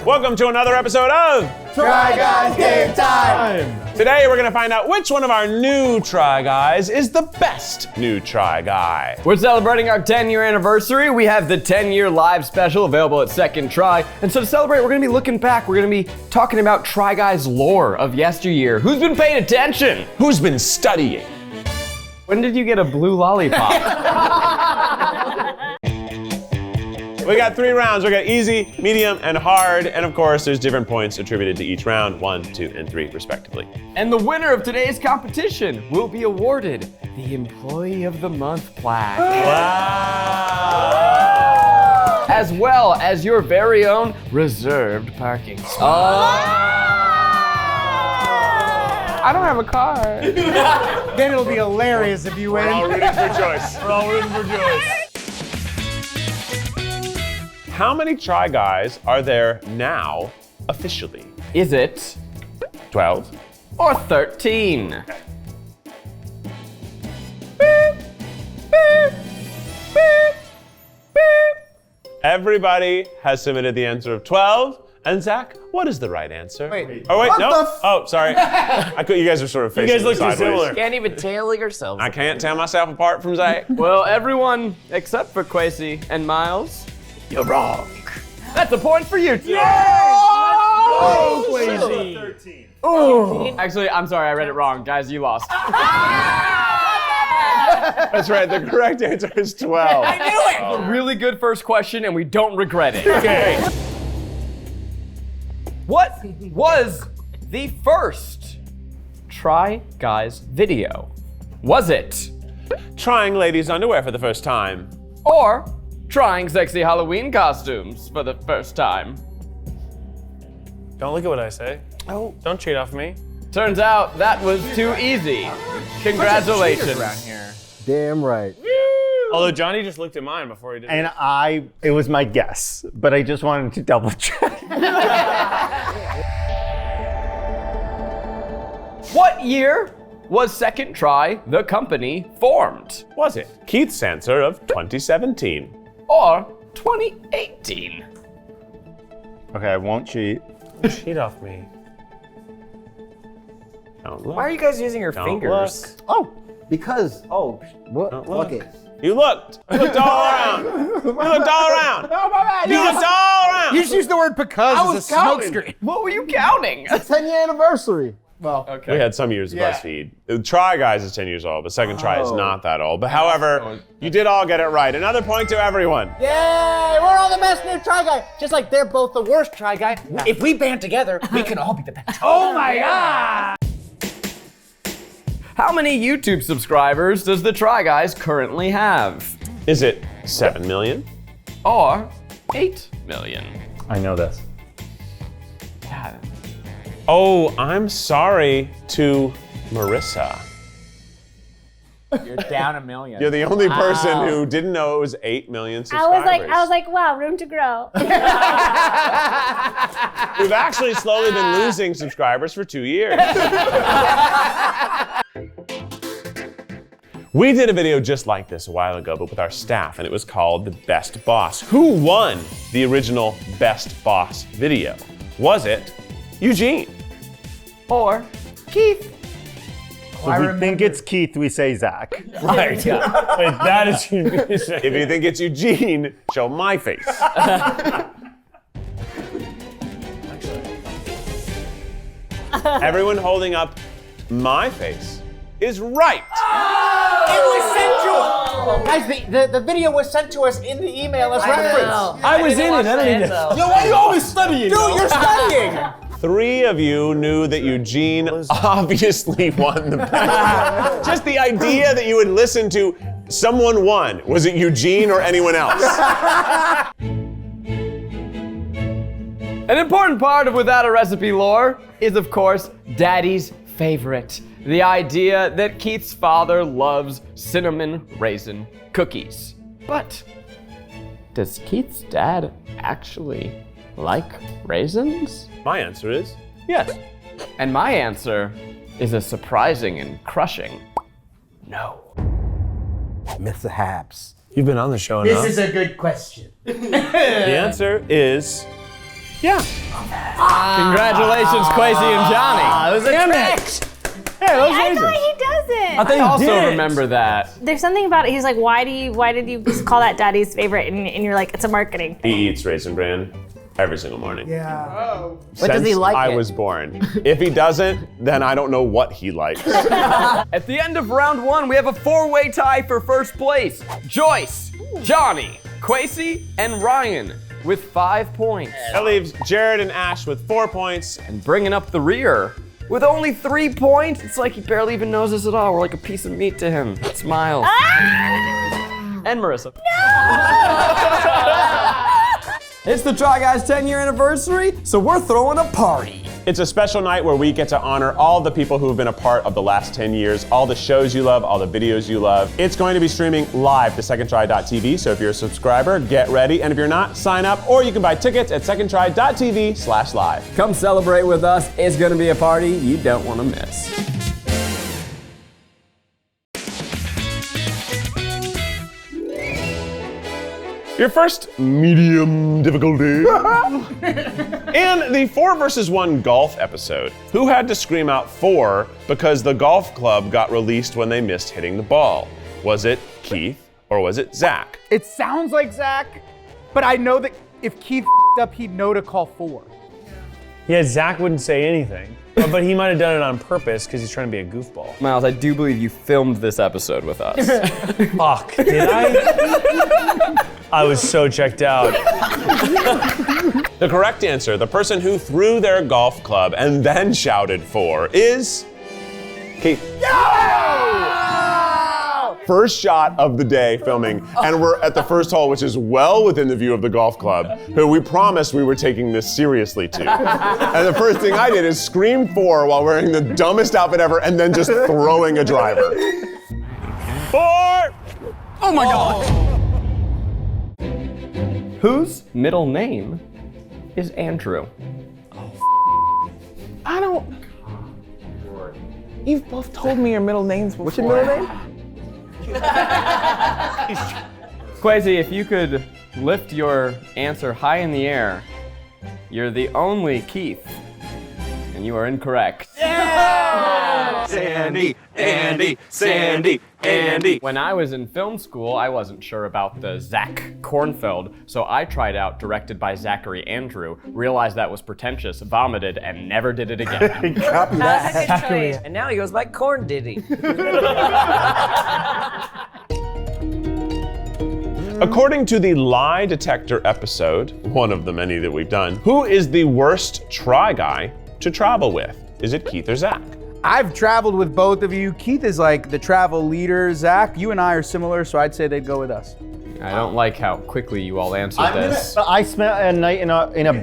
Welcome to another episode of Try Guys Game Time! Today we're gonna find out which one of our new Try Guys is the best new Try Guy. We're celebrating our 10-year anniversary. We have the 10-year live special available at Second Try. And so to celebrate, we're gonna be looking back. We're gonna be talking about Try Guys lore of yesteryear. Who's been paying attention? Who's been studying? When did you get a blue lollipop? We got 3 rounds. We got easy, medium, and hard. And of course, there's different points attributed to each round, 1, 2, and 3, respectively. And the winner of today's competition will be awarded the Employee of the Month plaque. Wow! As well as your very own reserved parking spot. I don't have a car. Then it'll be hilarious if you win. We're all rooting for Joyce. We're all rooting for Joyce. How many Try Guys are there now, officially? Is it 12? or 13? Everybody has submitted the answer of 12. And Zach, what is the right answer? Wait. Oh, wait, What no. the Oh, sorry. You guys are sort of facing sideways. Can't even tail yourselves. I can't tell myself apart from Zach. Well, everyone except for Kwesi and Miles, you're wrong. That's a point for you two. Oh, Kwesi. 13. Oh. Actually, I'm sorry, I read it wrong. Guys, you lost. That's right, the correct answer is 12. I knew it! A really good first question, and we don't regret it. Okay. What was the first Try Guys video? Was it Trying ladies' underwear for the first time. or trying sexy Halloween costumes for the first time? Don't look at what I say. Oh. Don't cheat off me. Turns out that was too easy. Congratulations. Around here. Damn right. Although Johnny just looked at mine before he did. And it was my guess, but I just wanted to double check. What year was Second Try, the company, formed? Was it Keith's answer of 2017? Or 2018? Okay, I won't cheat. Cheat off me. Don't look. Why are you guys using your Don't fingers? Oh, because, look it. You looked. You looked all around. You looked all around. Oh, my bad. You looked all around. You just used the word because as a smoke screen. What were you counting? 10-year anniversary. Well, Okay. We had some years of BuzzFeed. The Try Guys is 10 years old, but Second Try is not that old. But however, you did all get it right. Another point to everyone. yay, we're all the best new Try Guy. Just like they're both the worst Try Guy. If we band together, we can all be the best. Oh my God. How many YouTube subscribers does the Try Guys currently have? Is it 7 million? Or 8 million? I know this. Yeah. Oh, I'm sorry to Marissa. You're down a million. You're the only person who didn't know it was 8 million subscribers. I was like, wow, room to grow. We've actually slowly been losing subscribers for 2 years. We did a video just like this a while ago, but with our staff, and it was called The Best Boss. Who won the original Best Boss video? Was it Eugene? Or Keith? So if we think it's Keith, we say Zach. Right. Wait, that is If you think it's Eugene, show my face. Everyone holding up my face is right. It was sent to us. Guys, the video was sent to us in the email as reference. I was in it. I don't even. Yo, why are you always studying? Dude, you're studying. 3 of you knew that Eugene obviously won the bet. Just the idea that you would listen to someone won. Was it Eugene or anyone else? An important part of Without a Recipe lore is, of course, Daddy's favorite. The idea that Keith's father loves cinnamon raisin cookies. But does Keith's dad actually like raisins? My answer is yes. And my answer is a surprising and crushing no. Mishaps. You've been on the show enough. This is a good question. The answer is Yeah. Congratulations, Kwesi and Johnny. It was a trick. I feel like he doesn't. I also remember that. There's something about it. He's like, why did you call that daddy's favorite? And you're like, it's a marketing thing. He eats Raisin Bran every single morning. Yeah. Since does he like I it? was born. If he doesn't, then I don't know what he likes. At the end of round 1, we have a 4-way tie for first place. Joyce, Johnny, Kwesi, and Ryan with 5 points. That leaves Jared and Ash with 4 points. And bringing up the rear with only 3 points. It's like he barely even knows us at all. We're like a piece of meat to him. Smiles. And Marissa. It's the Try Guys 10-year anniversary, so we're throwing a party. It's a special night where we get to honor all the people who have been a part of the last 10 years, all the shows you love, all the videos you love. It's going to be streaming live to secondtry.tv, so if you're a subscriber, get ready. And if you're not, sign up, or you can buy tickets at secondtry.tv/live. Come celebrate with us. It's gonna be a party you don't wanna miss. Your first medium difficulty. In the 4 versus 1 golf episode, who had to scream out 4 because the golf club got released when they missed hitting the ball? Was it Keith or was it Zach? It sounds like Zach, but I know that if Keith up, he'd know to call 4. Yeah, Zach wouldn't say anything. But he might have done it on purpose because he's trying to be a goofball. Miles, I do believe you filmed this episode with us. Fuck, did I? I was so checked out. The correct answer, the person who threw their golf club and then shouted 4 is Keith. First shot of the day filming, and we're at the first hole, which is well within the view of the golf club, who we promised we were taking this seriously to. And the first thing I did is scream 4 while wearing the dumbest outfit ever and then just throwing a driver. 4! Oh my God! Whose middle name is Andrew? I don't. You've both told me your middle names before. What's your middle name? Kwesi, if you could lift your answer high in the air, you're the only Keith, and you are incorrect. Yeah! Sandy, Andy, Sandy, Andy. When I was in film school, I wasn't sure about the Zach Kornfeld, so I tried out directed by Zachary Andrew, realized that was pretentious, vomited, and never did it again. Copy that. And now he goes by Corn Diddy. According to the lie detector episode, one of the many that we've done, who is the worst try guy to travel with? Is it Keith or Zach? I've traveled with both of you. Keith is like the travel leader. Zach, you and I are similar, so I'd say they'd go with us. I don't like how quickly you all answered this. I spent a night in a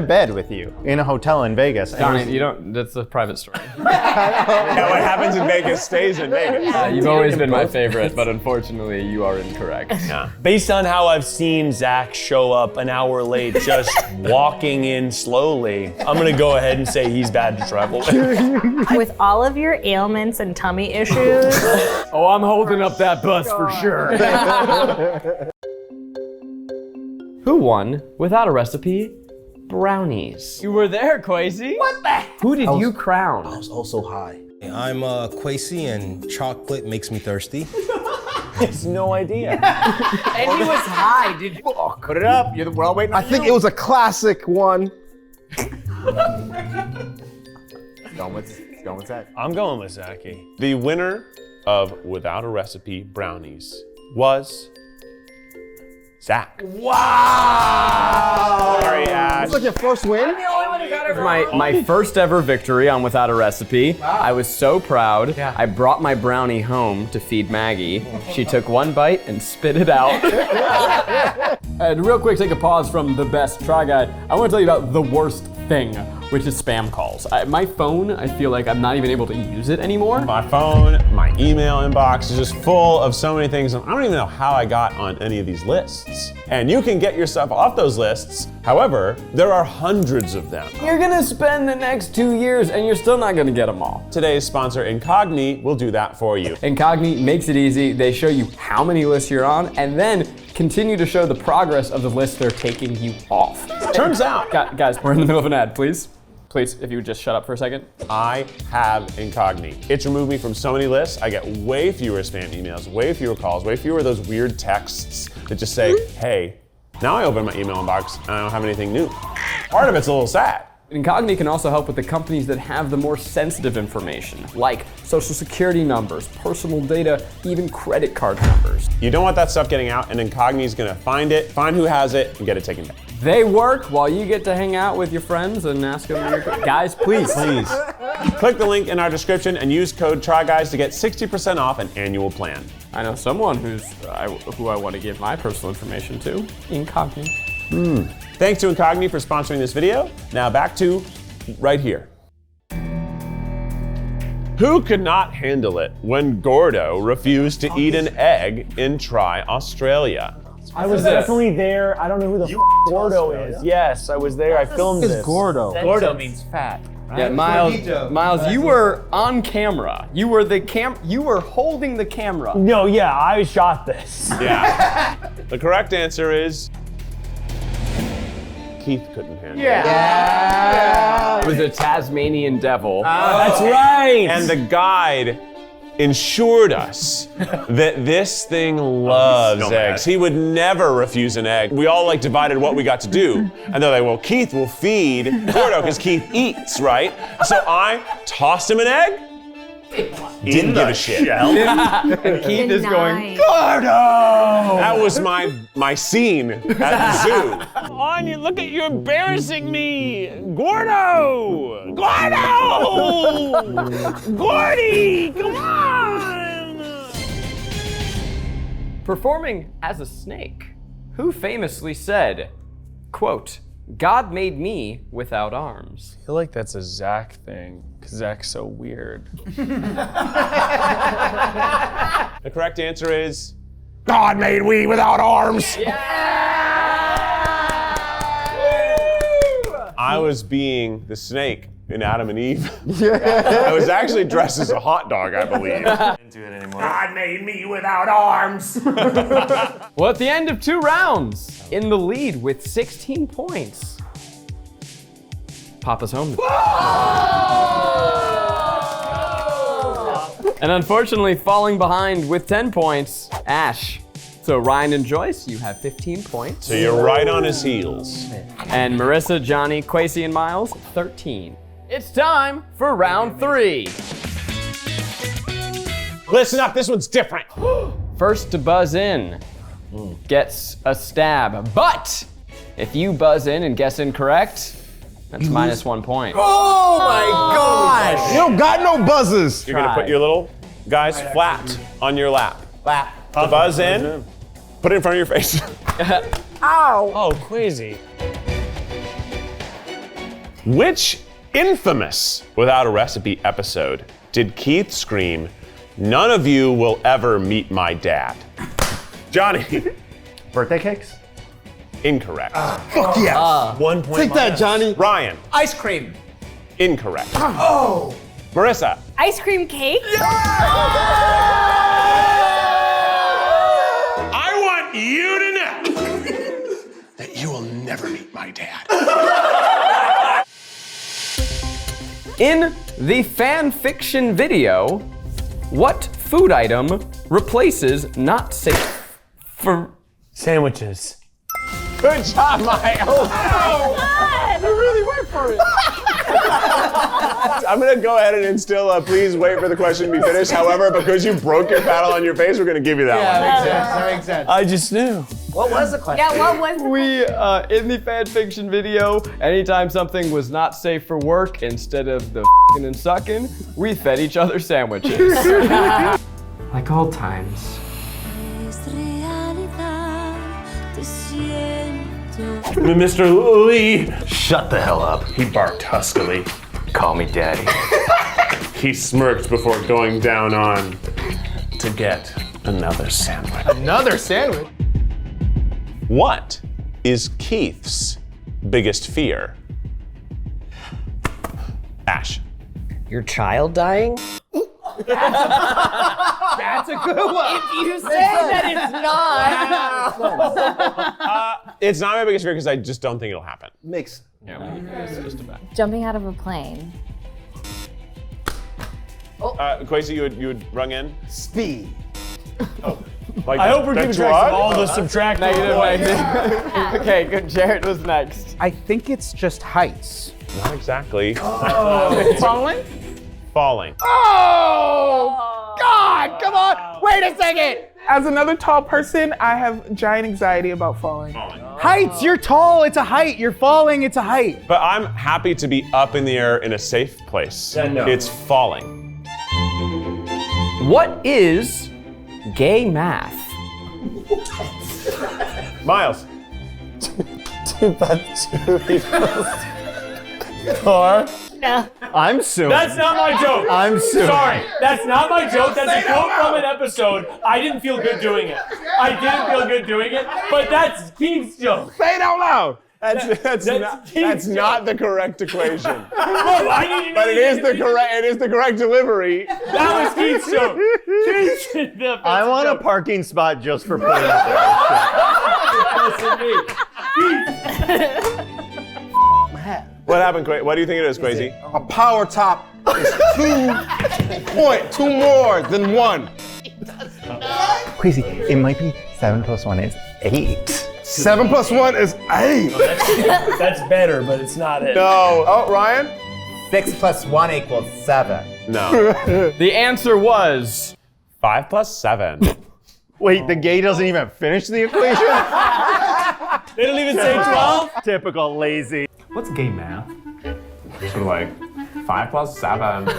bed with you in a hotel in Vegas. Johnny, you don't, that's a private story. Yeah, what happens in Vegas stays in Vegas. You've always been my favorite, but unfortunately you are incorrect. Yeah. Based on how I've seen Zach show up an hour late, just walking in slowly, I'm gonna go ahead and say he's bad to travel with. With all of your ailments and tummy issues. Oh, I'm holding up that bus for sure. Who won, without a recipe, brownies? You were there, Kwesi. What the? Who did you crown? I was also high. I'm Kwesi, and chocolate makes me thirsty. It's no idea. And he was high. Did you? Put it up. We're all waiting on I think it was a classic one. Going with Zach. I'm going with Zachy. The winner of Without a Recipe brownies was Zach. Wow! Sorry, Ash. It's like your first win. My first ever victory on Without a Recipe. Wow. I was so proud. Yeah. I brought my brownie home to feed Maggie. She took one bite and spit it out. And real quick, take a pause from the best try guy. I want to tell you about the worst thing, which is spam calls. My phone, I feel like I'm not even able to use it anymore. My phone, my email inbox is just full of so many things. I don't even know how I got on any of these lists. And you can get yourself off those lists. However, there are hundreds of them. You're gonna spend the next 2 years and you're still not gonna get them all. Today's sponsor, Incogni, will do that for you. Incogni makes it easy. They show you how many lists you're on and then continue to show the progress of the list they're taking you off. Turns out, Guys, we're in the middle of an ad, please. Please, if you would just shut up for a second. I have Incogni. It's removed me from so many lists. I get way fewer spam emails, way fewer calls, way fewer of those weird texts that just say, hey. Now I open my email inbox and I don't have anything new. Part of it's a little sad. Incogni can also help with the companies that have the more sensitive information, like social security numbers, personal data, even credit card numbers. You don't want that stuff getting out, and Incogni's gonna find it, find who has it, and get it taken down. They work while you get to hang out with your friends and ask them guys, please. Click the link in our description and use code TRYGUYS to get 60% off an annual plan. I know someone who I want to give my personal information to, Incogni. Thanks to Incogni for sponsoring this video. Now back to right here. Who could not handle it when Gordo refused to eat an egg in Try Australia? I was definitely there. I don't know who the Gordo is. Yes, I was there. I filmed this. Gordo. Gordo means fat. Right? Yeah, Miles, you were on camera. You were you were holding the camera. No, yeah, I shot this. Yeah. The correct answer is Keith couldn't handle it. It was a Tasmanian devil. That's right. And the guide ensured us that this thing loves eggs. He would never refuse an egg. We all divided what we got to do. And they're like, well, Keith will feed Gordo because Keith eats, right? So I tossed him an egg. Didn't give a shit. And Keith is going, Gordo! That was my scene at the zoo. Anya, look at you embarrassing me! Gordo! Gordo! Gordy! Come on! performing as a snake, who famously said, quote, God made me without arms. I feel like that's a Zach thing, because Zach's so weird. The correct answer is, God made we without arms. I was being the snake in Adam and Eve. I was actually dressed as a hot dog, I believe. Can't do it anymore. God made me without arms. Well, at the end of 2 rounds, in the lead with 16 points, Papa's home. And unfortunately, falling behind with 10 points, Ash. So Ryan and Joyce, you have 15 points. So you're right on his heels. And Marissa, Johnny, Kwesi, and Miles, 13. It's time for round 3. Listen up, this one's different. First to buzz in gets a stab, but if you buzz in and guess incorrect, that's minus 1 point. Oh my gosh! You don't got no buzzers. You're gonna put your little guys flat on your lap. Lap. To buzz in, put it in front of your face. Ow! Oh, Kwesi. Which infamous Without a Recipe episode did Keith scream, none of you will ever meet my dad? Johnny. Birthday cakes? Incorrect. Fuck yeah. 1 point. Take that, Johnny. Ryan. Ice cream. Incorrect. Oh. Marissa. Ice cream cake? I want you to know that you will never meet my dad. In the fan fiction video, what food item replaces not safe for Sandwiches. Good job, Miles. You really went for it. I'm gonna go ahead and instill a please wait for the question to be finished. However, because you broke your paddle on your face, we're gonna give you that one. That makes sense. I just knew. What was the question? Yeah, what was We, in the fan fiction video, anytime something was not safe for work, instead of the f***ing and sucking, we fed each other sandwiches. Like old times. Mr. Lee. Shut the hell up. He barked huskily. Call me daddy. He smirked before going down on to get another sandwich. Another sandwich? What is Keith's biggest fear? Ash. Your child dying? That's a good one. If you say that it's not. It's not my biggest fear because I just don't think it'll happen. Makes. It's just about. Jumping out of a plane. Kwesi, you would rung in? Speed. Like I hope we're keeping track of all the subtractive Negative. points. Okay, good. Jared was next. I think it's just heights. Not exactly. Falling? Falling. Oh! God, come on! Wait a second! As another tall person, I have giant anxiety about falling. Heights, you're tall, it's a height. You're falling, it's a height. But I'm happy to be up in the air in a safe place. Yeah, no. It's falling. What is gay math? Miles. 2 plus 2 equals 4. No. I'm suing. That's not my joke. I'm suing. Sorry, that's not my joke. That's a quote from an episode. I didn't feel good doing it. But that's Keith's joke. Say it out loud. That's not the correct equation. Oh, I need to know But it is the correct delivery. That was Keith's joke. I want a parking spot just for putting up there. What happened, What do you think it is, Kwesi? A power top is 2 more than 1. Crazy. It might be 7 plus 1 is 8. 7 plus 1 is 8. That's better, but it's not it. No. Oh, Ryan? 6 plus 1 equals 7. No. The answer was 5 plus 7. Wait, the gay doesn't even finish the equation? They don't even say 12? Typical lazy. What's gay math? Sort of like 5 plus 7.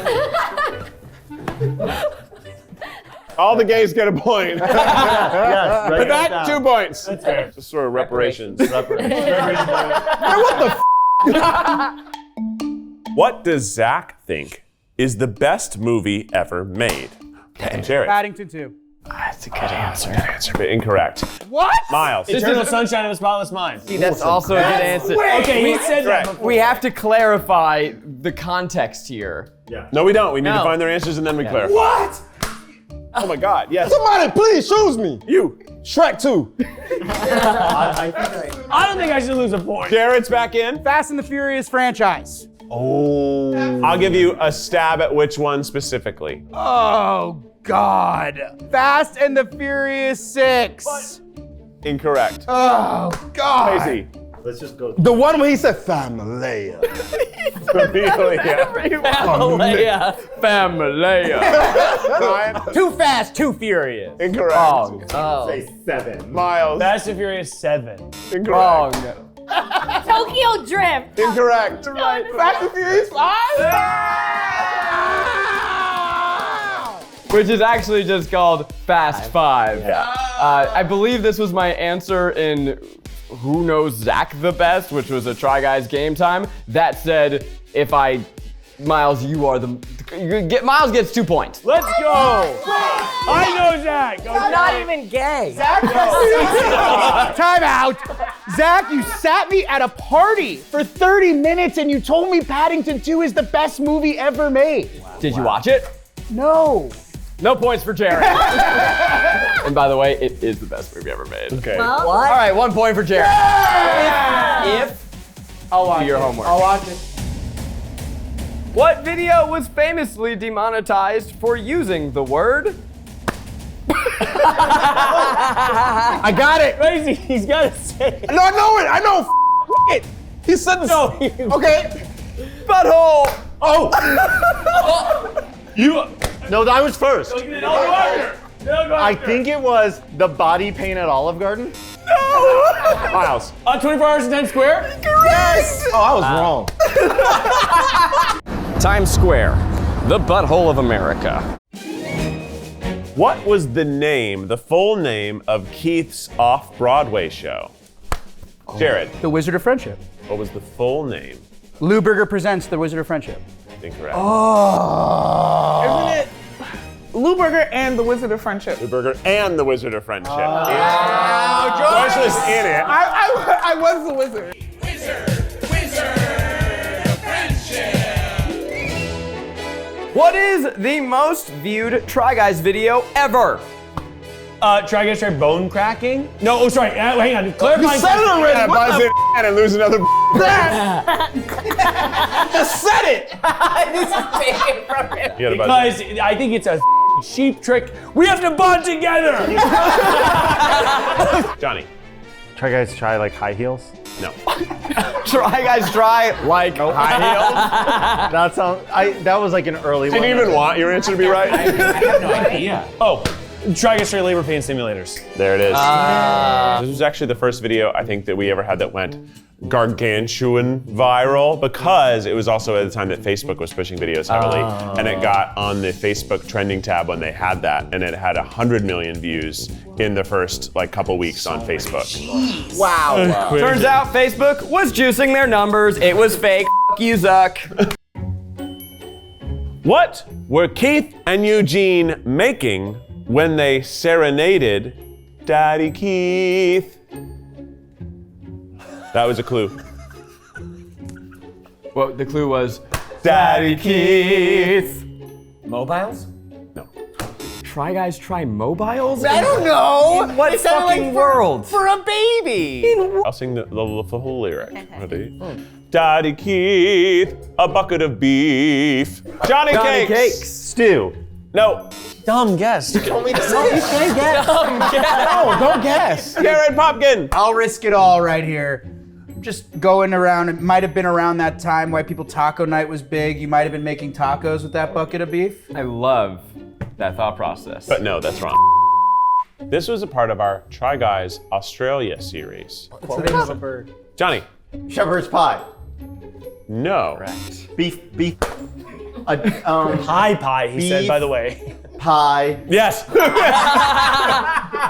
All the gays get a point. Yes, write But that that, down. 2 points. That's fair. Just sort of reparations. What does Zach think is the best movie ever made? Jared. Paddington 2. That's a good answer. But incorrect. What? Miles. Eternal Sunshine of the Spotless Mind. That's also a good answer. Okay, he said that before. We have to clarify the context here. No, we don't. We need to No. find their answers and then we clarify. What? Oh my God, yes. Somebody please choose me. You. Shrek 2. I don't think I should lose a point. Jared's back in. Fast and the Furious franchise. Oh. I'll give you a stab at which one specifically. Oh, God. Fast and the Furious 6. Incorrect. Oh, God. Crazy. Let's just go. The one where he said family. Familia. Ryan. Too Fast, Too Furious. Incorrect. Say 7. Miles. Fast and Furious 7. Incorrect. Wrong. Tokyo Drift. Incorrect. Fast and Furious 5? Which is actually just called Fast 5. Yeah. I believe this was my answer in Who Knows Zach the Best, which was a Try Guys game time. That said, Miles, Miles gets 2 points. Let's go. I know Zach. I'm not even gay. Time out. Zach, you sat me at a party for 30 minutes and you told me Paddington 2 is the best movie ever made. Did you watch it? No. No points for Jared. And by the way, it is the best movie ever made. Okay. Well, All right, 1 point for Jared. If I'll watch do your it. homework. I'll watch it. What video was famously demonetized for using the word? I got it. Crazy, he's got to say it. No, I know it. I know. It. He said this. No. Okay. Butthole. Oh. No, I was first. No, go after. No, go I after. think it was the body paint at Olive Garden. Miles. 24 Hours in Times Square? Yes. Oh, I was wrong. Times Square, the butthole of America. What was the full name of Keith's off-Broadway show? Jared. The Wizard of Friendship. What was the full name? Lou Berger presents The Wizard of Friendship. Incorrect. Isn't it Lou Berger and the Wizard of Friendship? Lou Berger and the Wizard of Friendship. Joyce was in it. I was the wizard. Wizard of Friendship. What is the most viewed Try Guys video ever? Try Guys Try bone cracking? No, oh sorry, hang on. Clarifying. said it already. Yeah, buzz it and lose another. Just said it. You gotta buzz Because I think it's a cheap trick. We have to bond together. it. Johnny. Try guys try like high heels. No. Try Guys Try like high heels. That was like an early one. Didn't even want your answer to be right. I have no idea. Oh, Try Guys Try labor pain simulators. There it is. This was actually the first video I think that we ever had that went gargantuan viral because it was also at the time that Facebook was pushing videos heavily, and it got on the Facebook trending tab when they had that, and it had 100 million views in the first like couple weeks on Facebook. Wow. Turns out Facebook was juicing their numbers. It was fake. F you, Zuck. What were Keith and Eugene making when they serenaded Daddy Keith? That was a clue. Well, the clue was Daddy Keith. Mobiles? No. Try Guys Try mobiles? I don't know. In what fucking world? For a baby. I'll sing the full lyric. Ready? Daddy Keith, a bucket of beef. Johnny Cakes. Stew. No. Dumb guess. No, don't guess. Jared Popkin. I'll risk it all right here. Just going around, it might have been around that time White People Taco Night was big. You might have been making tacos with that bucket of beef. I love that thought process. But no, that's wrong. This was a part of our Try Guys Australia series. What's the name of the bird? Johnny. Shepherd's pie. No. Beef. Pie, he said, Beef. by the way. Pie. Yes.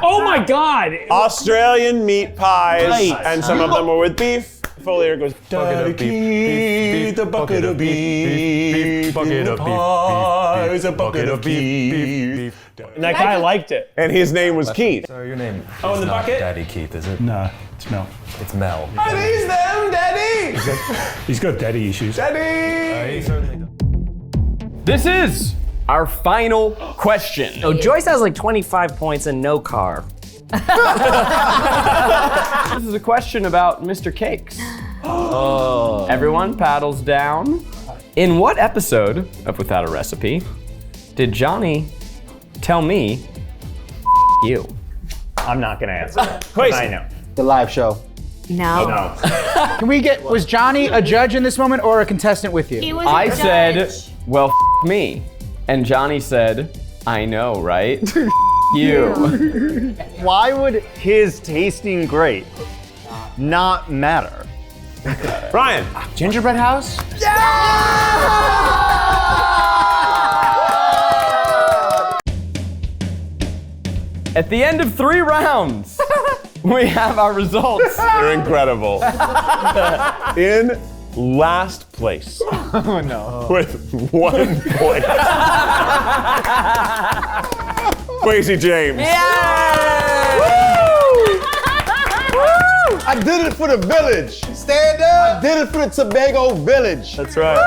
Oh my God. Australian meat pies, Right. and some of them were with beef. Full lyric goes, Daddy Keith, a bucket of beef, bucket of pies, a bucket of beef. And that guy liked it. And his name was Keith. So your name Oh, in the bucket? Daddy Keith, is it? Nah, it's Mel. It's Mel. Are these them, Daddy? He's got daddy issues. Daddy! He certainly does. This is our final question. Oh, Joyce has like 25 points and no car. This is a question about Mr. Cakes. Everyone paddles down. In what episode of Without a Recipe did Johnny tell me you? I'm not gonna answer that. Kwesi. I know. The live show. No. No. Can we get, was Johnny a judge in this moment or a contestant with you? He was I a said, judge. well, me. And Johnny said, I know, right? You. Why would his tasting great not matter? Brian. Gingerbread House? At the end of 3 rounds, we have our results. They're incredible. In last place. Oh no. With 1 point. Kwesi James. I did it for the village. Stand up. I did it for the Tobago village. That's right.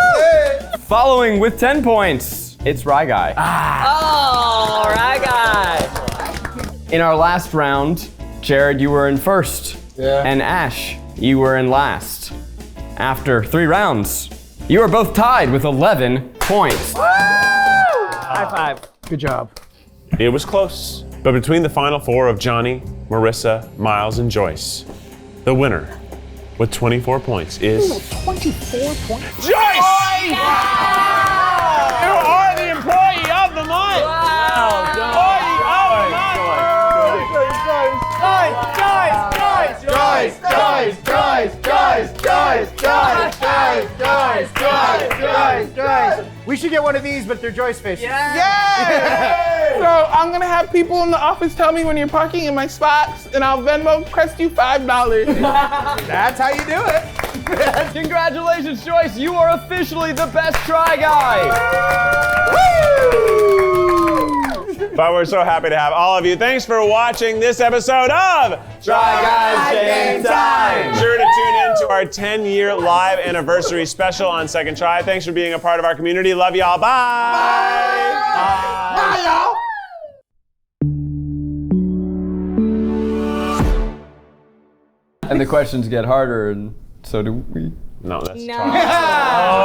Following with 10 points, it's Rye Guy. Oh, right guy. In our last round, Jared, you were in first. Yeah. And Ash, you were in last. After 3 rounds, you are both tied with 11 points. High five. Good job. It was close. But between the final 4 of Johnny, Marissa, Miles, and Joyce, the winner with 24 points is 24 points. Joyce! You are the employee of the month! Employee of the month! We should get one of these, but they're Joyce faces. So I'm gonna have people in the office tell me when you're parking in my spots, and I'll Venmo crest you $5. That's how you do it. Congratulations, Joyce. You are officially the best Try Guy. But we're so happy to have all of you. Thanks for watching this episode of Try Guys Game Time. Sure to tune in to our 10-year live anniversary special on Second Try. Thanks for being a part of our community. Love y'all. Bye. Bye, y'all. And the questions get harder, and so do we. No, that's No. Try.